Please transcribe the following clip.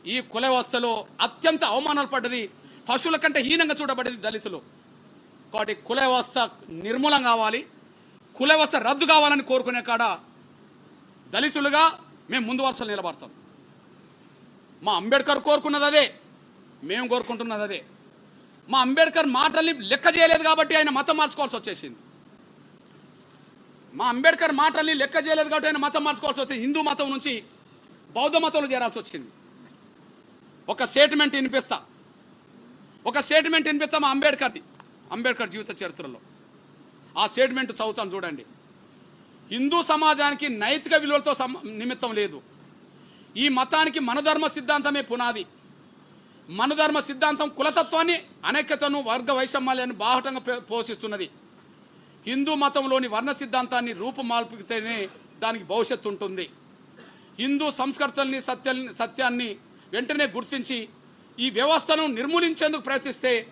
ఈ కుల వ్యవస్థలో అత్యంత అవమానాలు పడ్డది, పశువుల కంటే హీనంగా చూడబడేది దళితులు. కాబట్టి కుల వ్యవస్థ నిర్మూలం కావాలి, కుల వ్యవస్థ రద్దు కావాలని కోరుకునే కాడ దళితులుగా మేము ముందు వరుసలో నిలబడతాం. మా అంబేద్కర్ కోరుకున్నది అదే, మేము కోరుకుంటున్నది అదే. మా అంబేద్కర్ మాటల్ని లెక్క చేయలేదు కాబట్టి ఆయన మతం మార్చుకోవాల్సి వచ్చేసింది. మా అంబేద్కర్ మాటల్ని లెక్క చేయలేదు కాబట్టి ఆయన మతం మార్చుకోవాల్సి వచ్చింది. హిందూ మతం నుంచి బౌద్ధ మతంలో చేరాల్సి వచ్చింది. ఒక స్టేట్మెంట్ వినిపిస్తా మా అంబేద్కర్ జీవిత చరిత్రలో. ఆ స్టేట్మెంట్ చదువుతాను చూడండి. హిందూ సమాజానికి నైతిక విలువలతో నిమిత్తం లేదు. ఈ మతానికి మనధర్మ సిద్ధాంతమే పునాది. మనధర్మ సిద్ధాంతం కులతత్వాన్ని, అనైక్యతను, వర్గ వైషమ్యాలను బాహటంగా పోషిస్తున్నది. హిందూ మతంలోని వర్ణ సిద్ధాంతాన్ని రూపుమాల్పితేనే దానికి భవిష్యత్తు ఉంటుంది. హిందూ సంస్కృతుల్ని, సత్యాన్ని వెంటనే గుర్తించి ఈ వ్యవస్థను నిర్మూలించేందుకు ప్రయత్నిస్తే